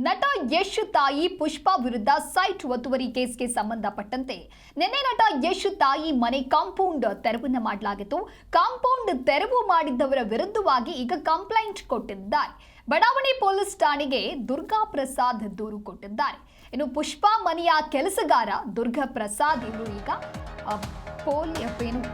ನಟ ಯಶ್ ತಾಯಿ ಪುಷ್ಪಾ ವಿರುದ್ಧ ಸೈಟ್ ಒತ್ತುವರಿ ಕೇಸ್ಗೆ ಸಂಬಂಧಪಟ್ಟಂತೆ ನಿನ್ನೆ ನಟ ಯಶ್ ತಾಯಿ ಮನೆ ಕಾಂಪೌಂಡ್ ತೆರವನ್ನು ಮಾಡಲಾಗಿತ್ತು. ಕಾಂಪೌಂಡ್ ತೆರವು ಮಾಡಿದ್ದವರ ವಿರುದ್ಧವಾಗಿ ಈಗ ಕಂಪ್ಲೇಂಟ್ ಕೊಟ್ಟಿದ್ದಾರೆ. ಬಡಾವಣೆ ಪೊಲೀಸ್ ಠಾಣೆಗೆ ದುರ್ಗಾ ಪ್ರಸಾದ್ ದೂರು ಕೊಟ್ಟಿದ್ದಾರೆ. ಇನ್ನು ಪುಷ್ಪಾ ಮನೆಯ ಕೆಲಸಗಾರ ದುರ್ಗಾ ಪ್ರಸಾದ್ ಇವರು ಈಗ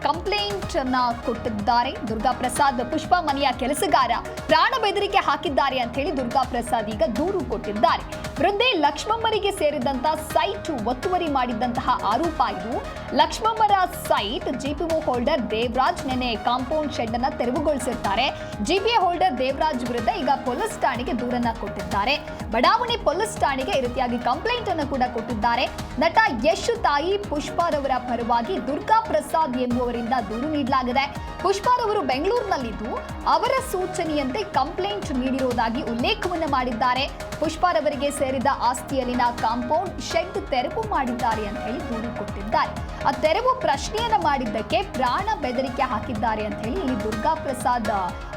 ಕಂಪ್ಲೇಂಟ್ ಅನ್ನ ಕೊಟ್ಟಿದ್ದಾರೆ. ದುರ್ಗಾ ಪ್ರಸಾದ್ ಪುಷ್ಪಾ ಮನೆಯ ಕೆಲಸಗಾರ ಪ್ರಾಣ ಬೆದರಿಕೆ ಹಾಕಿದ್ದಾರೆ ಅಂತ ಹೇಳಿ ದುರ್ಗಾ ಪ್ರಸಾದ್ ಈಗ ದೂರು ಕೊಟ್ಟಿದ್ದಾರೆ. ವೃದ್ಧೆ ಲಕ್ಷ್ಮಮ್ಮರಿಗೆ ಸೇರಿದಂತ ಸೈಟ್ ಒತ್ತುವರಿ ಮಾಡಿದಂತಹ ಆರೋಪ ಇದು. ಲಕ್ಷ್ಮಮ್ಮರ ಸೈಟ್ ಜಿಪಿಒ ಹೋಲ್ಡರ್ ದೇವರಾಜ್ ನೆನೆ ಕಾಂಪೌಂಡ್ ಶೆಡ್ ಅನ್ನ ತೆರವುಗೊಳಿಸಿರ್ತಾರೆ. ಜಿಪಿಎ ಹೋಲ್ಡರ್ ದೇವರಾಜ್ ವಿರುದ್ಧ ಈಗ ಪೊಲೀಸ್ ಠಾಣೆಗೆ ದೂರನ್ನ ಕೊಟ್ಟಿದ್ದಾರೆ. ಬಡಾವಣೆ ಪೊಲೀಸ್ ಠಾಣೆಗೆ ಈ ರೀತಿಯಾಗಿ ಕಂಪ್ಲೇಂಟ್ ಅನ್ನು ಕೂಡ ಕೊಟ್ಟಿದ್ದಾರೆ. ನಟ ಯಶ್ ತಾಯಿ ಪುಷ್ಪಾರವರ ಪರವಾಗಿ ದುರ್ಗಾ ಪ್ರಸಾದ್ ಎಂಬುವರಿಂದ ದೂರು ನೀಡಲಾಗಿದೆ. ಪುಷ್ಪಾರವರು ಬೆಂಗಳೂರಿನಲ್ಲಿದ್ದು ಅವರ ಸೂಚನೆಯಂತೆ ಕಂಪ್ಲೇಂಟ್ ನೀಡಿರುವುದಾಗಿ ಉಲ್ಲೇಖವನ್ನು ಮಾಡಿದ್ದಾರೆ. ಪುಷ್ಪಾರವರಿಗೆ ಸೇರಿದ ಆಸ್ತಿಯಲ್ಲಿನ ಕಾಂಪೌಂಡ್ ಶೆಡ್ ತೆರವು ಮಾಡಿದ್ದಾರೆ ಅಂತ ಹೇಳಿ ದೂರು ಕೊಟ್ಟಿದ್ದಾರೆ. ಆ ತೆರವು ಪ್ರಶ್ನೆಯನ್ನ ಮಾಡಿದ್ದಕ್ಕೆ ಪ್ರಾಣ ಬೆದರಿಕೆ ಹಾಕಿದ್ದಾರೆ ಅಂತ ಹೇಳಿ ಇಲ್ಲಿ ದುರ್ಗಾ ಪ್ರಸಾದ್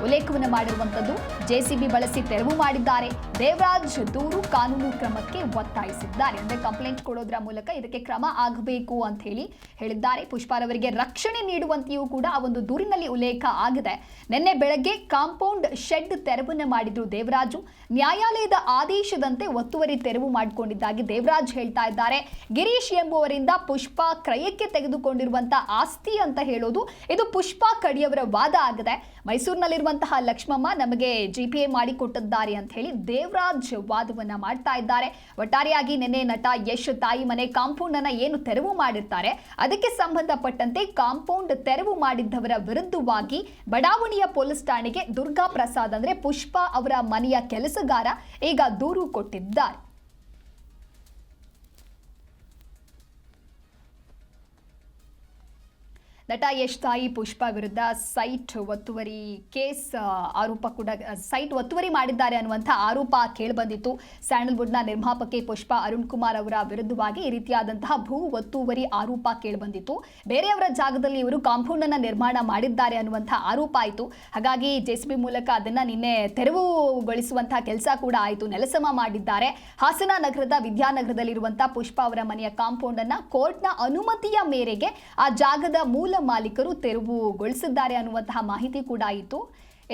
ಉಲ್ಲೇಖವನ್ನು ಮಾಡಿರುವಂತದ್ದು. ಜೆಸಿಬಿ ಬಳಸಿ ತೆರವು ಮಾಡಿದ್ದಾರೆ. ದೇವರಾಜ್ ದೂರು ಕಾನೂನು ಕ್ರಮಕ್ಕೆ ಒತ್ತಾಯಿಸಿದ್ದಾರೆ. ಅಂದ್ರೆ ಕಂಪ್ಲೇಂಟ್ ಕೊಡೋದ್ರ ಮೂಲಕ ಇದಕ್ಕೆ ಕ್ರಮ ಆಗಬೇಕು ಅಂತ ಹೇಳಿ ಹೇಳಿದ್ದಾರೆ. ಪುಷ್ಪಾರವರಿಗೆ ರಕ್ಷಣೆ ನೀಡುವಂತೆಯೂ ಕೂಡ ಆ ಒಂದು ದೂರಿನಲ್ಲಿ ಉಲ್ಲೇಖ ಆಗಿದೆ. ನಿನ್ನೆ ಬೆಳಗ್ಗೆ ಕಾಂಪೌಂಡ್ ಶೆಡ್ ತೆರವನ್ನು ಮಾಡಿದ್ರು ದೇವರಾಜು. ನ್ಯಾಯಾಲಯದ ಆದೇಶದಂತೆ ಒತ್ತುವರಿ ತೆರವು ಮಾಡಿಕೊಂಡಿದ್ದಾಗಿ ದೇವರಾಜ್ ಹೇಳ್ತಾ ಇದ್ದಾರೆ. ಗಿರೀಶ್ ಎಂಬುವರಿಂದ ಪುಷ್ಪಾ ಕ್ರಯಕ್ಕೆ ತೆಗೆದುಕೊಂಡಿರುವಂತಹ ಆಸ್ತಿ ಅಂತ ಹೇಳೋದು ಇದು ಪುಷ್ಪಾ ಕಡಿಯವರ ವಾದ ಆಗಿದೆ. ಮೈಸೂರಿನಲ್ಲಿರುವಂತಹ ಲಕ್ಷ್ಮಮ್ಮ ನಮಗೆ ಜಿಪಿಎ ಮಾಡಿಕೊಟ್ಟಿದ್ದಾರೆ ಅಂತ ಹೇಳಿ ದೇವರಾಜ್ ವಾದವನ್ನ ಮಾಡ್ತಾ ಇದ್ದಾರೆ. ಒಟ್ಟಾರೆಯಾಗಿ ನಿನ್ನೆ ನಟ ಯಶ್ ತಾಯಿ ಮನೆ ಕಾಂಪೌಂಡ್ ಅನ್ನ ಏನು ತೆರವು ಮಾಡಿರ್ತಾರೆ ಅದಕ್ಕೆ ಸಂಬಂಧಪಟ್ಟಂತೆ ಕಾಂಪೌಂಡ್ ತೆರವು ಮಾಡಿದ್ದವರ ವಿರುದ್ಧವಾಗಿ ಬಡಾವಣೆಯ ಪೊಲೀಸ್ ಠಾಣೆಗೆ ದುರ್ಗಾ ಪ್ರಸಾದ್ ಅಂದ್ರೆ ಪುಷ್ಪಾ ಅವರ ಮನೆಯ ಕೆಲಸಗಾರ ಈಗ ದೂರು ಕೊಟ್ಟಿದ್ದಾರೆ. ನಟ ಯಶ್ ತಾಯಿ ಪುಷ್ಪಾ ವಿರುದ್ಧ ಸೈಟ್ ಒತ್ತುವರಿ ಕೇಸ್ ಆರೋಪ ಕೂಡ ಸೈಟ್ ಒತ್ತುವರಿ ಮಾಡಿದ್ದಾರೆ ಅನ್ನುವಂಥ ಆರೋಪ ಕೇಳಿಬಂದಿತ್ತು. ಸ್ಯಾಂಡಲ್ವುಡ್ನ ನಿರ್ಮಾಪಕಿ ಪುಷ್ಪಾ ಅರುಣ್ ಕುಮಾರ್ ಅವರ ವಿರುದ್ಧವಾಗಿ ಈ ರೀತಿಯಾದಂತಹ ಭೂ ಒತ್ತುವರಿ ಆರೋಪ ಕೇಳಿಬಂದಿತ್ತು. ಬೇರೆಯವರ ಜಾಗದಲ್ಲಿ ಇವರು ಕಾಂಪೌಂಡ್ ಅನ್ನು ನಿರ್ಮಾಣ ಮಾಡಿದ್ದಾರೆ ಅನ್ನುವಂಥ ಆರೋಪ ಆಯಿತು. ಹಾಗಾಗಿ ಜೆಸಿಬಿ ಮೂಲಕ ಅದನ್ನ ನಿನ್ನೆ ತೆರವುಗೊಳಿಸುವಂತಹ ಕೆಲಸ ಕೂಡ ಆಯಿತು. ನೆಲಸಮ ಮಾಡಿದ್ದಾರೆ. ಹಾಸನ ನಗರದ ವಿದ್ಯಾನಗರದಲ್ಲಿರುವಂತಹ ಪುಷ್ಪಾ ಅವರ ಮನೆಯ ಕಾಂಪೌಂಡ್ ಅನ್ನ ಕೋರ್ಟ್ನ ಅನುಮತಿಯ ಮೇರೆಗೆ ಆ ಜಾಗದ ಮೂಲ ಮಾಲೀಕರು ತೆರವುಗೊಳಿಸಿದ್ದಾರೆ ಅನ್ನುವಂತಹ ಮಾಹಿತಿ ಕೂಡ ಇತ್ತು.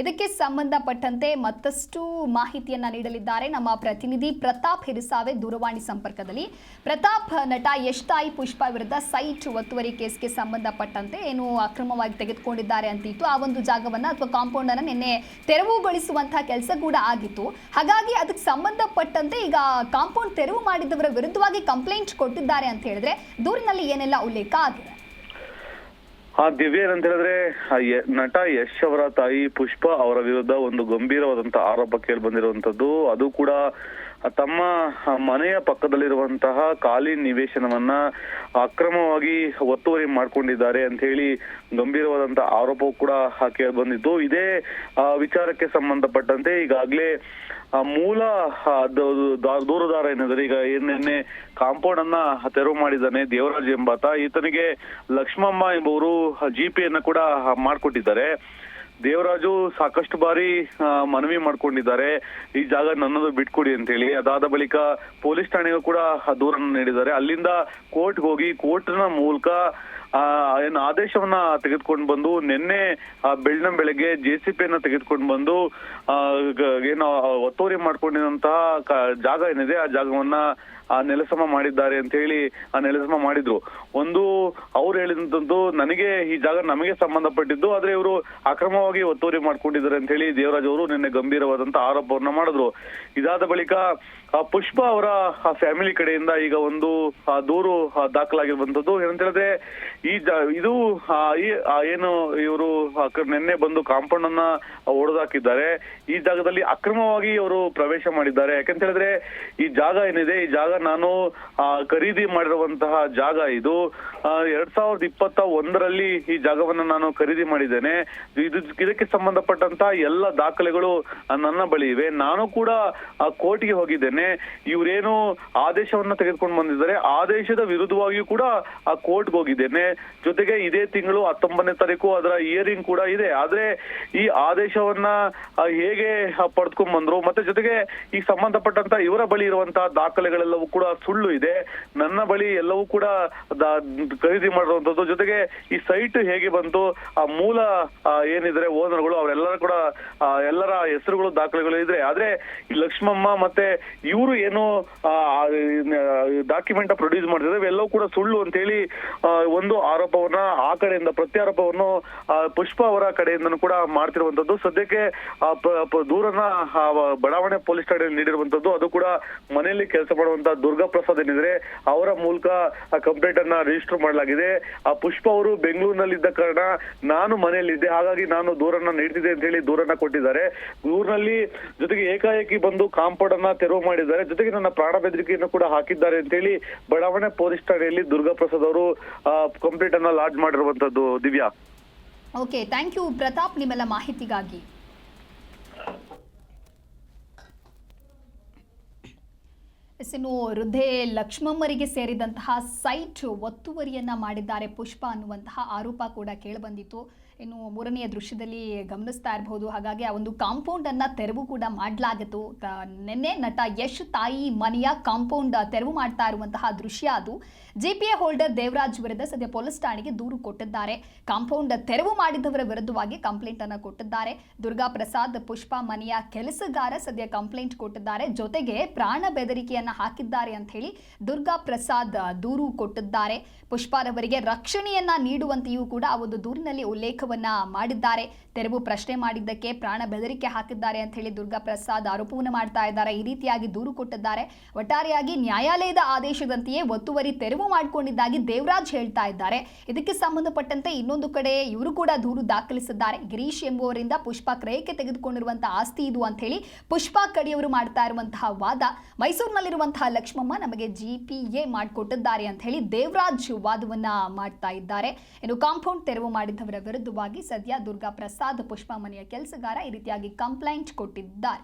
ಇದಕ್ಕೆ ಸಂಬಂಧಪಟ್ಟಂತೆ ಮತ್ತಷ್ಟು ಮಾಹಿತಿಯನ್ನ ನೀಡಲಿದ್ದಾರೆ ನಮ್ಮ ಪ್ರತಿನಿಧಿ ಪ್ರತಾಪ್ ಹಿರಿಸಾವೆ ದೂರವಾಣಿ ಸಂಪರ್ಕದಲ್ಲಿ. ಪ್ರತಾಪ್, ನಟ ಯಶ್ ತಾಯಿ ಪುಷ್ಪಾ ವಿರುದ್ಧ ಸೈಟ್ ಒತ್ತುವರಿ ಕೇಸ್ಗೆ ಸಂಬಂಧಪಟ್ಟಂತೆ ಏನು ಅಕ್ರಮವಾಗಿ ತೆಗೆದುಕೊಂಡಿದ್ದಾರೆ ಅಂತಿತ್ತು. ಆ ಒಂದು ಜಾಗವನ್ನ ಅಥವಾ ಕಾಂಪೌಂಡ್ ಅನ್ನ ನಿನ್ನೆ ತೆರವುಗೊಳಿಸುವಂತಹ ಕೆಲಸ ಕೂಡ ಆಗಿತ್ತು. ಹಾಗಾಗಿ ಅದಕ್ಕೆ ಸಂಬಂಧಪಟ್ಟಂತೆ ಈಗ ಕಾಂಪೌಂಡ್ ತೆರವು ಮಾಡಿದವರ ವಿರುದ್ಧವಾಗಿ ಕಂಪ್ಲೇಂಟ್ ಕೊಟ್ಟಿದ್ದಾರೆ ಅಂತ ಹೇಳಿದ್ರೆ ದೂರಿನಲ್ಲಿ ಏನೆಲ್ಲ ಉಲ್ಲೇಖ ಆಗಿದೆ? ದಿವ್ಯ ಏನಂತ ಹೇಳಿದ್ರೆ ನಟ ಯಶ್ ಅವರ ತಾಯಿ ಪುಷ್ಪಾ ಅವರ ವಿರುದ್ಧ ಒಂದು ಗಂಭೀರವಾದಂತಹ ಆರೋಪ ಕೇಳಿ ಬಂದಿರುವಂತದ್ದು. ಅದು ಕೂಡ ತಮ್ಮ ಮನೆಯ ಪಕ್ಕದಲ್ಲಿರುವಂತಹ ಖಾಲಿ ನಿವೇಶನವನ್ನ ಅಕ್ರಮವಾಗಿ ಒತ್ತುವರಿ ಮಾಡ್ಕೊಂಡಿದ್ದಾರೆ ಅಂತ ಹೇಳಿ ಗಂಭೀರವಾದಂತಹ ಆರೋಪವೂ ಕೂಡ ಕೇಳಿ ಬಂದಿದ್ದು. ಇದೇ ವಿಚಾರಕ್ಕೆ ಸಂಬಂಧಪಟ್ಟಂತೆ ಈಗಾಗಲೇ ಮೂಲ ದೂರುದಾರ ಏನಿದ್ದಾರೆ, ಈಗ ನಿನ್ನೆ ಕಾಂಪೌಂಡ್ ಅನ್ನ ತೆರವು ಮಾಡಿದ್ದಾನೆ ದೇವರಾಜ್ ಎಂಬಾತ. ಈತನಿಗೆ ಲಕ್ಷ್ಮಮ್ಮ ಎಂಬುವರು ಜಿಪಿಯನ್ನ ಕೂಡ ಮಾಡ್ಕೊಟ್ಟಿದ್ದಾರೆ. ದೇವರಾಜು ಸಾಕಷ್ಟು ಬಾರಿ ಮನವಿ ಮಾಡ್ಕೊಂಡಿದ್ದಾರೆ, ಈ ಜಾಗ ನನ್ನದು ಬಿಟ್ಕೊಡಿ ಅಂತ ಹೇಳಿ. ಅದಾದ ಬಳಿಕ ಪೊಲೀಸ್ ಠಾಣೆಗೂ ಕೂಡ ದೂರನ್ನು ನೀಡಿದ್ದಾರೆ. ಅಲ್ಲಿಂದ ಕೋರ್ಟ್ಗೆ ಹೋಗಿ ಕೋರ್ಟ್ನ ಮೂಲಕ ಏನು ಆದೇಶವನ್ನ ತೆಗೆದುಕೊಂಡು ಬಂದು ನಿನ್ನೆ ಬೆಳಗ್ಗೆ ಜೆಸಿಪಿಯನ್ನ ತೆಗೆದುಕೊಂಡು ಬಂದು ಏನು ಒತ್ತುವರಿ ಮಾಡ್ಕೊಂಡಿರುವಂತಹ ಜಾಗ ಏನಿದೆ ಆ ಜಾಗವನ್ನ ನೆಲಸಮ ಮಾಡಿದ್ದಾರೆ ಅಂತ ಹೇಳಿ ನೆಲಸಮ ಮಾಡಿದ್ರು. ಒಂದು ಅವ್ರು ಹೇಳಿದಂತದ್ದು ನನಗೆ ಈ ಜಾಗ ನಮಗೆ ಸಂಬಂಧಪಟ್ಟಿದ್ದು, ಆದ್ರೆ ಇವರು ಅಕ್ರಮವಾಗಿ ಒತ್ತುವರಿ ಮಾಡ್ಕೊಂಡಿದ್ದಾರೆ ಅಂತ ಹೇಳಿ ದೇವರಾಜ್ ಅವರು ನಿನ್ನೆ ಗಂಭೀರವಾದಂತಹ ಆರೋಪವನ್ನ ಮಾಡಿದ್ರು. ಇದಾದ ಬಳಿಕ ಪುಷ್ಪಾ ಅವರ ಫ್ಯಾಮಿಲಿ ಕಡೆಯಿಂದ ಈಗ ಒಂದು ದೂರು ದಾಖಲಾಗಿರುವಂತದ್ದು. ಏನಂತ ಹೇಳಿದ್ರೆ ಇದು ಏನು ಇವರು ನಿನ್ನೆ ಬಂದು ಕಾಂಪೌಂಡ್ ಅನ್ನ ಒಡೆದಾಕಿದ್ದಾರೆ. ಈ ಜಾಗದಲ್ಲಿ ಅಕ್ರಮವಾಗಿ ಅವರು ಪ್ರವೇಶ ಮಾಡಿದ್ದಾರೆ. ಯಾಕಂತ ಹೇಳಿದ್ರೆ ಈ ಜಾಗ ಏನಿದೆ, ಈ ಜಾಗ ನಾನು ಖರೀದಿ ಮಾಡಿರುವಂತಹ ಜಾಗ. ಇದು 2021ರಲ್ಲಿ ಈ ಜಾಗವನ್ನ ನಾನು ಖರೀದಿ ಮಾಡಿದ್ದೇನೆ. ಇದಕ್ಕೆ ಸಂಬಂಧಪಟ್ಟಂತ ಎಲ್ಲ ದಾಖಲೆಗಳು ನನ್ನ ಬಳಿ ಇವೆ. ನಾನು ಕೂಡ ಕೋರ್ಟ್ಗೆ ಹೋಗಿದ್ದೇನೆ. ಇವರೇನು ಆದೇಶವನ್ನ ತೆಗೆದುಕೊಂಡು ಬಂದಿದ್ದಾರೆ, ಆದೇಶದ ವಿರುದ್ಧವಾಗಿಯೂ ಕೂಡ ಆ ಕೋರ್ಟ್ಗೆ ಹೋಗಿದ್ದೇನೆ. ಜೊತೆಗೆ ಇದೇ ತಿಂಗಳು 19ನೇ ತಾರೀಕು ಅದರ ಹಿಯರಿಂಗ್ ಕೂಡ ಇದೆ. ಆದ್ರೆ ಈ ಆದೇಶವನ್ನ ಹೇಗೆ ಪಡೆದುಕೊಂಡ್ ಬಂದ್ರು, ಮತ್ತೆ ಜೊತೆಗೆ ಈ ಸಂಬಂಧಪಟ್ಟಂತ ಇವರ ಬಳಿ ಇರುವಂತಹ ದಾಖಲೆಗಳೆಲ್ಲವೂ ಕೂಡ ಸುಳ್ಳು ಇದೆ, ನನ್ನ ಬಳಿ ಎಲ್ಲವೂ ಕೂಡ ಖರೀದಿ ಮಾಡಿರುವಂತದ್ದು, ಜೊತೆಗೆ ಈ ಸೈಟ್ ಹೇಗೆ ಬಂತು, ಆ ಮೂಲ ಏನಿದ್ರೆ ಓನರ್ಗಳು ಅವರೆಲ್ಲರ ಕೂಡ ಎಲ್ಲರ ಹೆಸರುಗಳು ದಾಖಲೆಗಳು ಇದ್ರೆ. ಆದ್ರೆ ಈ ಲಕ್ಷ್ಮಮ್ಮ ಮತ್ತೆ ಇವರು ಏನು ಡಾಕ್ಯುಮೆಂಟ್ ಪ್ರೊಡ್ಯೂಸ್ ಮಾಡಿದ್ರೆ ಇವೆಲ್ಲವೂ ಕೂಡ ಸುಳ್ಳು ಅಂತ ಹೇಳಿ ಒಂದು ಆರೋಪವನ್ನ ಆ ಕಡೆಯಿಂದ ಪ್ರತ್ಯಾರೋಪವನ್ನು ಪುಷ್ಪ ಅವರ ಕಡೆಯಿಂದನೂ ಕೂಡ ಮಾಡ್ತಿರುವಂತದ್ದು. ಸದ್ಯಕ್ಕೆ ದೂರನ್ನ ಬಡಾವಣೆ ಪೊಲೀಸ್ ಠಾಣೆಯಲ್ಲಿ ನೀಡಿರುವಂತದ್ದು. ಅದು ಕೂಡ ಮನೆಯಲ್ಲಿ ಕೆಲಸ ಮಾಡುವಂತ ದುರ್ಗಾ ಪ್ರಸಾದ್ ಏನಿದ್ರೆ ಅವರ ಮೂಲಕ ಕಂಪ್ಲೇಂಟ್ ಅನ್ನ ರಿಜಿಸ್ಟರ್ ಮಾಡಲಾಗಿದೆ. ಆ ಪುಷ್ಪ ಅವರು ಬೆಂಗಳೂರಿನಲ್ಲಿದ್ದ ಕಾರಣ ನಾನು ಮನೆಯಲ್ಲಿದ್ದೆ, ಹಾಗಾಗಿ ನಾನು ದೂರನ್ನ ನೀಡ್ತಿದ್ದೆ ಅಂತ ಹೇಳಿ ದೂರನ್ನ ಕೊಟ್ಟಿದ್ದಾರೆ. ದೂರಿನಲ್ಲಿ ಜೊತೆಗೆ ಏಕಾಏಕಿ ಬಂದು ಕಾಂಪೌಂಡ್ ಅನ್ನ ತೆರವು ಮಾಡಿದ್ದಾರೆ, ಜೊತೆಗೆ ನನ್ನ ಪ್ರಾಣ ಬೆದರಿಕೆಯನ್ನು ಕೂಡ ಹಾಕಿದ್ದಾರೆ ಅಂತ ಹೇಳಿ ಬಡಾವಣೆ ಪೊಲೀಸ್ ಠಾಣೆಯಲ್ಲಿ ದುರ್ಗಾ ಪ್ರಸಾದ್ ಅವರು ಕಂಪ್ಲೇಂಟ್ ಅನ್ನ ಲಾಡ್ಜ್ ಮಾಡಿರುವಂತದ್ದು. Divya. Okay, thank you Pratap ನಿಮ್ಮೆಲ್ಲ ಮಾಹಿತಿಗಾಗಿ. ಇನ್ನು ವೃದ್ಧೆ ಲಕ್ಷ್ಮಮ್ಮರಿಗೆ ಸೇರಿದಂತಹ ಸೈಟ್ ಒತ್ತುವರಿಯನ್ನ ಮಾಡಿದ್ದಾರೆ ಪುಷ್ಪ ಅನ್ನುವಂತಹ ಆರೋಪ ಕೂಡ ಕೇಳಿಬಂದಿತ್ತು. ಇನ್ನು ಮೂರನೆಯ ದೃಶ್ಯದಲ್ಲಿ ಗಮನಿಸ್ತಾ ಇರಬಹುದು. ಹಾಗಾಗಿ ಆ ಒಂದು ಕಾಂಪೌಂಡ್ ಅನ್ನ ತೆರವು ಕೂಡ ಮಾಡಲಾಗಿತ್ತು. ನಿನ್ನೆ ನಟ ಯಶ್ ತಾಯಿ ಮನೆಯ ಕಾಂಪೌಂಡ್ ತೆರವು ಮಾಡ್ತಾ ಇರುವಂತಹ ದೃಶ್ಯ ಅದು. ಜಿಪಿಎ ಹೋಲ್ಡರ್ ದೇವರಾಜ್ ವಿರುದ್ಧ ಸದ್ಯ ಪೊಲೀಸ್ ಠಾಣೆಗೆ ದೂರು ಕೊಟ್ಟಿದ್ದಾರೆ. ಕಾಂಪೌಂಡ್ ತೆರವು ಮಾಡಿದವರ ವಿರುದ್ಧವಾಗಿ ಕಂಪ್ಲೇಂಟ್ ಅನ್ನು ಕೊಟ್ಟಿದ್ದಾರೆ. ದುರ್ಗಾ ಪ್ರಸಾದ್ ಪುಷ್ಪ ಮನೆಯ ಕೆಲಸಗಾರ ಸದ್ಯ ಕಂಪ್ಲೇಂಟ್ ಕೊಟ್ಟಿದ್ದಾರೆ. ಜೊತೆಗೆ ಪ್ರಾಣ ಬೆದರಿಕೆಯನ್ನ ಹಾಕಿದ್ದಾರೆ ಅಂತ ಹೇಳಿ ದುರ್ಗಾ ಪ್ರಸಾದ್ ದೂರು ಕೊಟ್ಟಿದ್ದಾರೆ. ಪುಷ್ಪಾರವರಿಗೆ ರಕ್ಷಣೆಯನ್ನ ನೀಡುವಂತೆಯೂ ಕೂಡ ಆ ಒಂದು ದೂರಿನಲ್ಲಿ ಉಲ್ಲೇಖವನ್ನ ಮಾಡಿದ್ದಾರೆ. ತೆರವು ಪ್ರಶ್ನೆ ಮಾಡಿದ್ದಕ್ಕೆ ಪ್ರಾಣ ಬೆದರಿಕೆ ಹಾಕಿದ್ದಾರೆ ಅಂತ ಹೇಳಿ ದುರ್ಗಾ ಪ್ರಸಾದ್ ಆರೋಪವನ್ನು ಮಾಡ್ತಾ ಇದ್ದಾರೆ. ಈ ರೀತಿಯಾಗಿ ದೂರು ಕೊಟ್ಟಿದ್ದಾರೆ. ಒಟ್ಟಾರೆಯಾಗಿ ನ್ಯಾಯಾಲಯದ ಆದೇಶದಂತೆಯೇ ಒತ್ತುವರಿ ತೆರವು ಮಾಡಿಕೊಂಡಿದ್ದಾಗಿ ದೇವರಾಜ್ ಹೇಳ್ತಾ ಇದ್ದಾರೆ. ಇದಕ್ಕೆ ಸಂಬಂಧಪಟ್ಟಂತೆ ಇನ್ನೊಂದು ಕಡೆ ಇವರು ಕೂಡ ದೂರು ದಾಖಲಿಸಿದ್ದಾರೆ. ಗಿರೀಶ್ ಎಂಬುವರಿಂದ ಪುಷ್ಪ ಕ್ರಯಕ್ಕೆ ತೆಗೆದುಕೊಂಡಿರುವಂತಹ ಆಸ್ತಿ ಇದು ಅಂತ ಹೇಳಿ ಪುಷ್ಪ ಕಡೆಯವರು ಮಾಡ್ತಾ ಇರುವಂತಹ ವಾದ. ಮೈಸೂರಿನಲ್ಲಿರುವಂತಹ ಲಕ್ಷ್ಮಮ್ಮ ನಮಗೆ ಜಿಪಿಎ ಮಾಡಿಕೊಟ್ಟಿದ್ದಾರೆ ಅಂತ ಹೇಳಿ ದೇವರಾಜ್ ವಾದವನ್ನ ಮಾಡ್ತಾ ಇದ್ದಾರೆ. ಇನ್ನು ಕಾಂಪೌಂಡ್ ತೆರವು ಮಾಡಿದವರ ವಿರುದ್ಧವಾಗಿ ಸದ್ಯ ದುರ್ಗಾ ಪ್ರಸಾದ್ ಪುಷ್ಪ ಮನೆಯ ಕೆಲಸಗಾರ ಈ ರೀತಿಯಾಗಿ ಕಂಪ್ಲೇಂಟ್ ಕೊಟ್ಟಿದ್ದಾರೆ.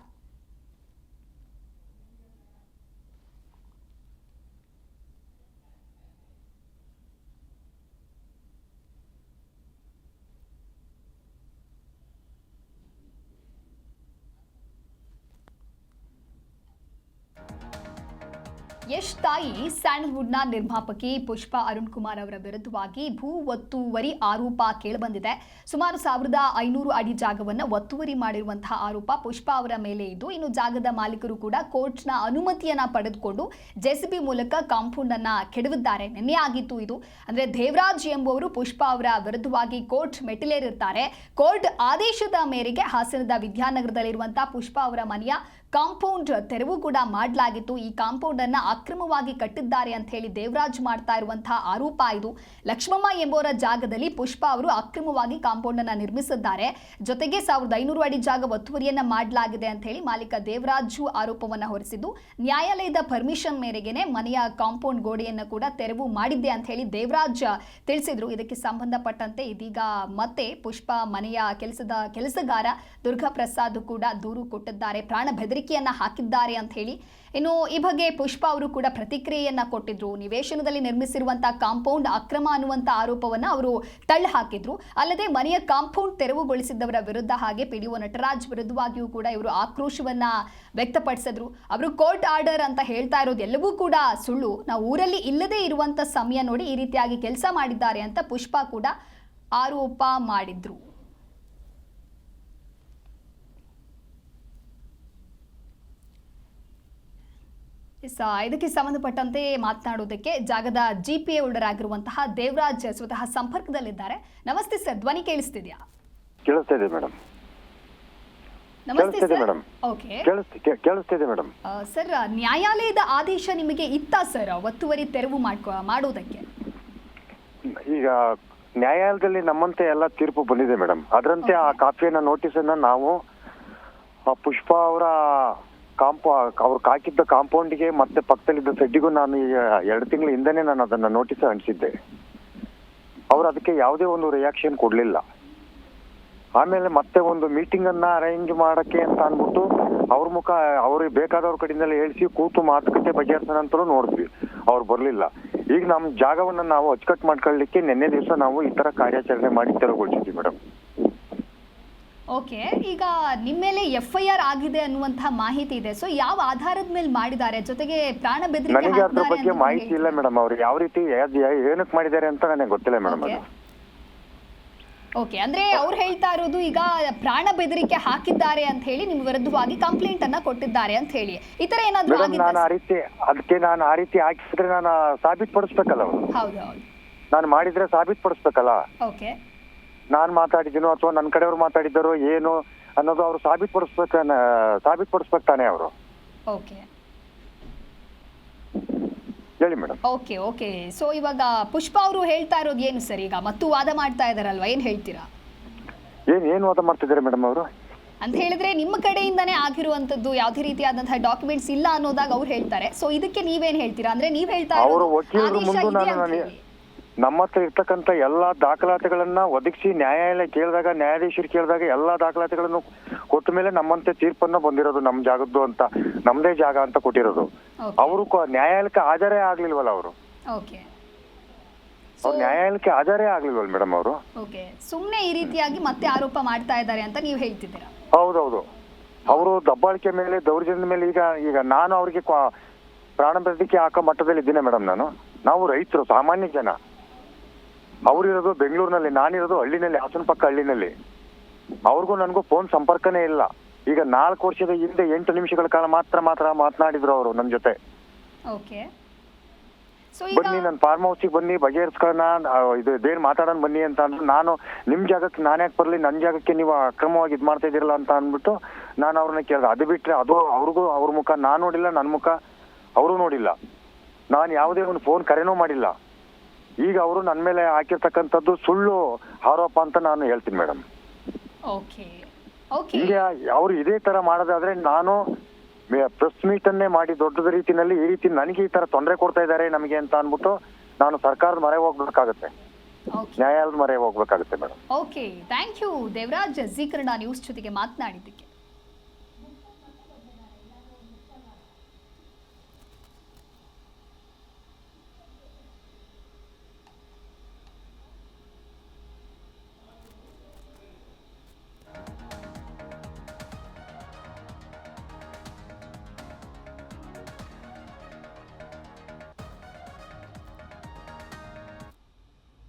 ಯಶ್ ತಾಯಿ ಸ್ಯಾಂಡಲ್ವುಡ್ನ ನಿರ್ಮಾಪಕಿ ಪುಷ್ಪ ಅರುಣ್ ಕುಮಾರ್ ಅವರ ವಿರುದ್ಧವಾಗಿ ಭೂ ಒತ್ತುವರಿ ಆರೋಪ ಕೇಳಿಬಂದಿದೆ. ಸುಮಾರು 1500 ಅಡಿ ಜಾಗವನ್ನು ಒತ್ತುವರಿ ಮಾಡಿರುವಂತಹ ಆರೋಪ ಪುಷ್ಪ ಅವರ ಮೇಲೆ ಇದ್ದು, ಇನ್ನು ಜಾಗದ ಮಾಲೀಕರು ಕೂಡ ಕೋರ್ಟ್ನ ಅನುಮತಿಯನ್ನ ಪಡೆದುಕೊಂಡು ಜೆಸಿಬಿ ಮೂಲಕ ಕಾಂಪೌಂಡ್ ಅನ್ನ ಕೆಡವಿದ್ದಾರೆ. ನಿನ್ನೆ ಆಗಿತ್ತು ಇದು. ಅಂದ್ರೆ ದೇವರಾಜ್ ಎಂಬುವರು ಪುಷ್ಪ ಅವರ ವಿರುದ್ಧವಾಗಿ ಕೋರ್ಟ್ ಮೆಟ್ಟಿಲೇರಿರ್ತಾರೆ. ಕೋರ್ಟ್ ಆದೇಶದ ಮೇರೆಗೆ ಹಾಸನದ ವಿದ್ಯಾನಗರದಲ್ಲಿರುವಂತಹ ಪುಷ್ಪ ಅವರ ಮನೆಯ ಕಾಂಪೌಂಡ್ ತೆರವು ಕೂಡ ಮಾಡಲಾಗಿತ್ತು. ಈ ಕಾಂಪೌಂಡ್ ಅನ್ನ ಅಕ್ರಮವಾಗಿ ಕಟ್ಟಿದ್ದಾರೆ ಅಂತ ಹೇಳಿ ದೇವರಾಜ್ ಮಾಡ್ತಾ ಇರುವಂತಹ ಆರೋಪ ಇದು. ಲಕ್ಷ್ಮಮ್ಮ ಎಂಬುವರ ಜಾಗದಲ್ಲಿ ಪುಷ್ಪ ಅವರು ಅಕ್ರಮವಾಗಿ ಕಾಂಪೌಂಡ್ ಅನ್ನ ನಿರ್ಮಿಸಿದ್ದಾರೆ. ಜೊತೆಗೆ 1500 ಅಡಿ ಜಾಗ ಒತ್ತುವರಿಯನ್ನ ಮಾಡಲಾಗಿದೆ ಅಂತ ಹೇಳಿ ಮಾಲೀಕ ದೇವರಾಜು ಆರೋಪವನ್ನ ಹೊರಿಸಿದ್ದು, ನ್ಯಾಯಾಲಯದ ಪರ್ಮಿಷನ್ ಮೇರೆಗೆನೆ ಮನೆಯ ಕಾಂಪೌಂಡ್ ಗೋಡೆಯನ್ನು ಕೂಡ ತೆರವು ಮಾಡಿದ್ದೆ ಅಂತ ಹೇಳಿ ದೇವರಾಜ್ ತಿಳಿಸಿದ್ರು. ಇದಕ್ಕೆ ಸಂಬಂಧಪಟ್ಟಂತೆ ಇದೀಗ ಮತ್ತೆ ಪುಷ್ಪ ಮನೆಯ ಕೆಲಸಗಾರ ದುರ್ಗಾ ಪ್ರಸಾದ್ ಕೂಡ ದೂರು ಕೊಟ್ಟಿದ್ದಾರೆ. ಪ್ರಾಣ ಬೆದರಿಕೆಯನ್ನ ಹಾಕಿದ್ದಾರೆ ಅಂತ ಹೇಳಿ. ಇನ್ನು ಈ ಬಗ್ಗೆ ಪುಷ್ಪ ಅವರು ಕೂಡ ಪ್ರತಿಕ್ರಿಯೆಯನ್ನ ಕೊಟ್ಟಿದ್ರು. ನಿವೇಶನದಲ್ಲಿ ನಿರ್ಮಿಸಿರುವಂತಹ ಕಾಂಪೌಂಡ್ ಅಕ್ರಮ ಅನ್ನುವಂತ ಆರೋಪವನ್ನ ಅವರು ತಳ್ಳಿ ಹಾಕಿದ್ರು. ಅಲ್ಲದೆ ಮನೆಯ ಕಾಂಪೌಂಡ್ ತೆರವುಗೊಳಿಸಿದವರ ವಿರುದ್ಧ ಹಾಗೆ ಪಿಡಿಒ ನಟರಾಜ್ ವಿರುದ್ಧವಾಗಿಯೂ ಕೂಡ ಇವರು ಆಕ್ರೋಶವನ್ನ ವ್ಯಕ್ತಪಡಿಸಿದ್ರು. ಅವರು ಕೋರ್ಟ್ ಆರ್ಡರ್ ಅಂತ ಹೇಳ್ತಾ ಇರೋದು ಎಲ್ಲವೂ ಕೂಡ ಸುಳ್ಳು. ನಾವು ಊರಲ್ಲಿ ಇಲ್ಲದೆ ಇರುವಂತ ಸಮಯ ನೋಡಿ ಈ ರೀತಿಯಾಗಿ ಕೆಲಸ ಮಾಡಿದ್ದಾರೆ ಅಂತ ಪುಷ್ಪ ಕೂಡ ಆರೋಪ ಮಾಡಿದ್ರು. ಇದಕ್ಕೆ ಸಂಬಂಧಪಟ್ಟಂತೆ ಮಾತನಾಡುವುದಕ್ಕೆ ಜಾಗದ ಜಿಪಿಎ ಹೋಲ್ಡರ್ ಆಗಿರುವಂತಹ ದೇವರಾಜ್ ಸ್ವತಃ ಸಂಪರ್ಕದಲ್ಲಿದ್ದಾರೆ. ನಮಸ್ತೆ ಸರ್, ಧ್ವನಿ ಕೇಳಿಸ್ತಿದ್ಯಾ? ಕೇಳಿಸ್ತಿದೆ ಮೇಡಮ್. ನಮಸ್ತೆ ಸರ್. ಓಕೆ, ಕೇಳಿಸ್ತಿದೆ ಮೇಡಮ್. ಸರ್, ನ್ಯಾಯಾಲಯದ ಆದೇಶ ನಿಮಗೆ ಇತ್ತಾ ಸರ್ ಒತ್ತುವರಿ ತೆರವು ಮಾಡೋದಕ್ಕೆ? ಈಗ ನ್ಯಾಯಾಲಯದಲ್ಲಿ ನಮ್ಮಂತೆ ಎಲ್ಲ ತೀರ್ಪು ಬಂದಿದೆ ಮೇಡಮ್. ಅದರಂತೆ ಆ ಕಾಪಿಯನ್ನ ನೋಟಿಸನ್ನ ನಾವು ಪುಷ್ಪ ಅವರ ಅವ್ರು ಹಾಕಿದ್ದ ಕಾಂಪೌಂಡ್ಗೆ ಮತ್ತೆ ಪಕ್ಕದಲ್ಲಿದ್ದ ಸೆಡ್ಡಿಗೂ ನಾನು 2 ತಿಂಗಳ ಹಿಂದೆನೆ ನಾನು ಅದನ್ನ ನೋಟಿಸ್ ಅಂಟಿಸಿದ್ದೆ. ಅವ್ರು ಅದಕ್ಕೆ ಯಾವುದೇ ಒಂದು ರಿಯಾಕ್ಷನ್ ಕೊಡ್ಲಿಲ್ಲ. ಆಮೇಲೆ ಮತ್ತೆ ಒಂದು ಮೀಟಿಂಗ್ ಅನ್ನ ಅರೇಂಜ್ ಮಾಡಕ್ಕೆ ಅಂತ ಅನ್ಬಿಟ್ಟು ಅವ್ರ ಮುಖ ಅವ್ರಿಗೆ ಬೇಕಾದವ್ರ ಕಡೆಯಿಂದಲೇ ಹೇಳಿಸಿ ಕೂತು ಮಾತುಕತೆ ಬಗೆಹರಿಸೋಣ ಅಂತಲೂ ನೋಡಿದ್ವಿ, ಅವ್ರು ಬರ್ಲಿಲ್ಲ. ಈಗ ನಮ್ಮ ಜಾಗವನ್ನ ನಾವು ಅಚ್ಚುಕಟ್ಟು ಮಾಡ್ಕೊಳ್ಳಿಕ್ಕೆ ನಿನ್ನೆ ದಿವಸ ನಾವು ಈ ತರ ಕಾರ್ಯಾಚರಣೆ ಮಾಡಿ ತೆರವುಗೊಳಿಸಿದ್ವಿ ಮೇಡಮ್. ಓಕೆ, ಈಗ ನಿಮ್ಮ ಮೇಲೆ FIR ಆಗಿದೆ ಅನ್ನುವಂತಹ ಮಾಹಿತಿ ಇದೆ. ಸೊ ಯಾವ ಆಧಾರದ ಮೇಲೆ ಮಾಡಿದ್ದಾರೆ, ಜೊತೆಗೆ ಪ್ರಾಣ ಬೆದರಿಕೆ ನನಗೆ ಅದ್ರ ಹಾಕಿದ್ದಾರೆ ಬಗ್ಗೆ ಅಂತ ಮಾಹಿತಿ ಇಲ್ಲ ಮೇಡಮ್. ಅವ್ರು ಯಾವ ರೀತಿ ಏನಕ್ಕೆ ಮಾಡಿದ್ದಾರೆ ಅಂತ ನನಗೆ ಗೊತ್ತಿಲ್ಲ ಮೇಡಮ್. ಅದು ಓಕೆ, ಅಂದ್ರೆ ಅವ್ರು ಹೇಳ್ತಾ ಇರೋದು ಈಗ ಪ್ರಾಣ ಬೆದರಿಕೆ ಹಾಕಿದ್ದಾರೆ ಅಂತ ಹೇಳಿ ನಿಮ್ಮ ವಿರುದ್ಧವಾಗಿ ಕಂಪ್ಲೇಂಟ್ ಅನ್ನ ಕೊಟ್ಟಿದ್ದಾರೆ ಅಂತ ಹೇಳಿ. ಈ ತರ ಏನಾದ್ರು ಮೇಡಮ್ ಆಗಿತ್ತಾ ನಾನು ಆ ರೀತಿ ಹಾಕಿದ್ರೆ ನಾನು ಸಾಬೀತುಪಡಿಸ್ಬೇಕಲ್ಲ ಅವರು. ಹೌದು ಹೌದು. ನಾನು ಮಾಡಿದ್ರೆ ಸಾಬೀತುಪಡಿಸ್ಬೇಕಲ್ಲ. ಓಕೆ ನಾನ್ ಮಾತಾಡಿದ್ದೀನೋ ಅಥವಾ ನನ್ನ ಕಡೆಯವ್ರು ಮಾತಾಡಿದ್ದಾರೋ ಏನು ಅನ್ನೋದು ಅವ್ರು ಸಾಬೀತುಪಡಿಸ್ಬೇಕು ತಾನೇ ಅವರು. ಓಕೆ ಹೇಳಿ ಮೇಡಮ್. Okay okay. ಸೊ ಇವಾಗ ಪುಷ್ಪ ಅವರು ಹೇಳ್ತಾ ಇರೋದು ಏನು ಸರ್, ಈಗ ಮತ್ತು ವಾದ ಮಾಡ್ತಾ ಇದಾರಲ್ವಾ, ಏನ್ ಹೇಳ್ತೀರಾ? ಏನ್ ವಾದ ಮಾಡ್ತಿದ್ದಾರೆ ಮೇಡಮ್ ಅವರು? ಅಂತ ಹೇಳಿದ್ರೆ ನಿಮ್ಮ ಕಡೆಯಿಂದಾನೇ ಆಗಿರುವಂತದ್ದು ಯಾವುದೇ ರೀತಿಯಾದಂತಹ ಡಾಕ್ಯುಮೆಂಟ್ಸ್ ಇಲ್ಲ ಅನ್ನೋದಾಗ ಅವ್ರು ಹೇಳ್ತಾರೆ. ಸೊ ಇದಕ್ಕೆ ನೀವೇನ್ ಹೇಳ್ತೀರಾ? ಅಂದ್ರೆ ನೀವ್ ಹೇಳ್ತಾ ಅವರು ಇರೋದು ವಕೀಲರು ಆದೇಶ ಮುಂದೆ ಇದೆ ಅಂತ ನಾನು ಹೇಳಿ. ನಮ್ಮ ಹತ್ರ ಇರ್ತಕ್ಕಂಥ ಎಲ್ಲಾ ದಾಖಲಾತಿಗಳನ್ನ ಒದಗಿಸಿ ನ್ಯಾಯಾಲಯ ಕೇಳಿದಾಗ, ನ್ಯಾಯಾಧೀಶರು ಕೇಳಿದಾಗ ಎಲ್ಲಾ ದಾಖಲಾತಿಗಳನ್ನು ಕೊಟ್ಟ ಮೇಲೆ ನಮ್ಮಂತೆ ತೀರ್ಪನ್ನ ಬಂದಿರೋದು, ನಮ್ ಜಾಗದ್ದು ಅಂತ, ನಮ್ದೇ ಜಾಗ ಅಂತ ಕೊಟ್ಟಿರೋದು. Okay. ಅವರು ನ್ಯಾಯಾಲಯಕ್ಕೆ ಹಾಜರೇ ಆಗ್ಲಿಲ್ವಲ್ಲ ಅವರು. ಓಕೆ ಅವ್ರು ನ್ಯಾಯಾಲಯಕ್ಕೆ ಹಾಜರೇ ಆಗ್ಲಿಲ್ವಲ್ಲ ಮೇಡಮ್ ಅವರು. ಓಕೆ, ಸುಮ್ನೆ ಈ ರೀತಿಯಾಗಿ ಮತ್ತೆ ಆರೋಪ ಮಾಡ್ತಾ ಇದ್ದಾರೆ ಅಂತ ನೀವು ಹೇಳ್ತಿದ್ದೀರಾ? ಹೌದೌದು. ಅವರು ದಬ್ಬಾಳಿಕೆ ಮೇಲೆ, ದೌರ್ಜನ್ಯದ ಮೇಲೆ ಈಗ ನಾನು ಅವ್ರಿಗೆ ಪ್ರಾಣ ಬೆದರಿಕೆ ಹಾಕೋ ಮಟ್ಟದಲ್ಲಿ ಇದ್ದೀನಿ ಮೇಡಮ್. ನಾವು ರೈತರು, ಸಾಮಾನ್ಯ ಜನ. ಅವ್ರಿರೋದು ಬೆಂಗಳೂರಿನಲ್ಲಿ, ನಾನಿರೋದು ಹಳ್ಳಿನಲ್ಲಿ, ಹಾಸನ ಪಕ್ಕ ಹಳ್ಳಿನಲ್ಲಿ. ಅವ್ರಿಗೂ ನನಗೂ ಫೋನ್ ಸಂಪರ್ಕನೇ ಇಲ್ಲ. ಈಗ 4 ವರ್ಷದ ಹಿಂದೆ 8 ನಿಮಿಷಗಳ ಕಾಲ ಮಾತ್ರ ಮಾತನಾಡಿದ್ರು ಅವರು ನನ್ನ ಜೊತೆ. ಓಕೆ, ಸೊ ಬನ್ನಿ ನನ್ನ ಫಾರ್ಮ್ ಹೌಸಿಗೆ ಬನ್ನಿ, ಬಗೆಹರಿಸ್ಕೊಳ್ಳೋಣ, ಇದೇನು ಮಾತಾಡೋಣ ಬನ್ನಿ ಅಂತ ಅಂದ್ರು. ನಾನು ನಿಮ್ ಜಾಗಕ್ಕೆ ನಾನು ಯಾಕೆ ಬರ್ಲಿ, ನನ್ನ ಜಾಗಕ್ಕೆ ನೀವು ಅಕ್ರಮವಾಗಿ ಇದ್ ಮಾಡ್ತಾ ಇದೀರಲ್ಲ ಅಂತ ಅಂದ್ಬಿಟ್ಟು ನಾನು ಅವ್ರನ್ನ ಕೇಳಿದೆ. ಅದು ಬಿಟ್ರೆ ಅವ್ರ ಮುಖ ನಾನ್ ನೋಡಿಲ್ಲ, ನನ್ನ ಮುಖ ಅವರು ನೋಡಿಲ್ಲ. ನಾನು ಯಾವುದೇ ಒಂದು ಫೋನ್ ಕರೆನೂ ಮಾಡಿಲ್ಲ. ಈಗ ಅವರು ನನ್ನ ಮೇಲೆ ಹಾಕಿರ್ತಕ್ಕಂಥದ್ದು ಸುಳ್ಳು ಆರೋಪ ಅಂತ ನಾನು ಹೇಳ್ತೀನಿ ಮೇಡಮ್. ಓಕೆ ಓಕೆ, ಈಗ ಅವ್ರು ಇದೇ ತರ ಮಾಡೋದಾದ್ರೆ ನಾನು ಪ್ರೆಸ್ ಮೀಟ್ ಅನ್ನೇ ಮಾಡಿ ದೊಡ್ಡದ ರೀತಿನಲ್ಲಿ ಈ ರೀತಿ ನನಗೆ ಈ ತರ ತೊಂದರೆ ಕೊಡ್ತಾ ಇದ್ದಾರೆ ನಮಗೆ ಅಂತ ಅನ್ಬಿಟ್ಟು ನಾನು ಸರ್ಕಾರದ ಮೊರೆ ಹೋಗ್ಬೇಕಾಗತ್ತೆ, ನ್ಯಾಯಾಲಯದ ಮೊರೆ ಹೋಗ್ಬೇಕಾಗತ್ತೆ madam. Okay, thank you Devaraj, Zee Kannada news ಜೊತೆಗೆ ಮಾತನಾಡಿದ್ದಕ್ಕೆ.